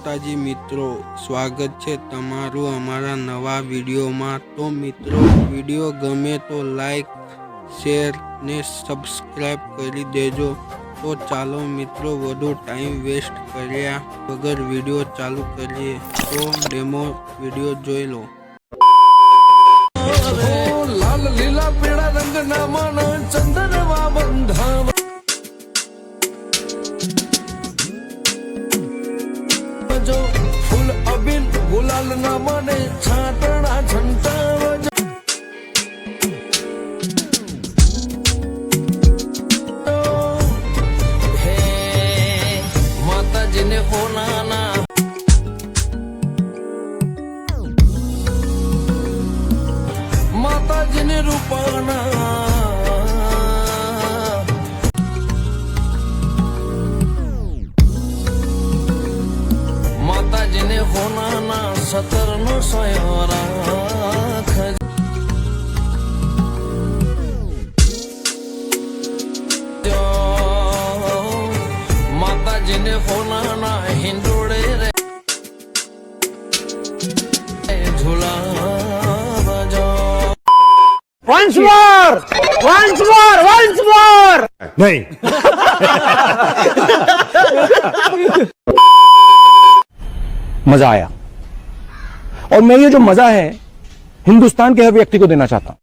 माताजी मित्रों, स्वागत है तमारू अमारा नवा विडियो में। तो मित्रों, विडियो गमे तो लाइक शेर ने सब्सक्राइब करी देजो। तो चालो मित्रों, वधु टाइम वेस्ट कर्या वगर विडियो चालू करिए। तो डेमो विडियो जोई लो। लाल लीला पीड़ा रंग ना माना चंदनवा बंधावा जो फूल अबिल गुलाल ना माने छाटना छंटावा हे माता जी ने होना ना माता जी ने रूपाना माता जी ने होना ना सतर नो सोयरा माता जी ने होना ना हिंदुड़े रे झूला Once more! Once more! Once more! नहीं मजा आया और मैं ये जो मजा है हिंदुस्तान के हर व्यक्ति को देना चाहता हूं।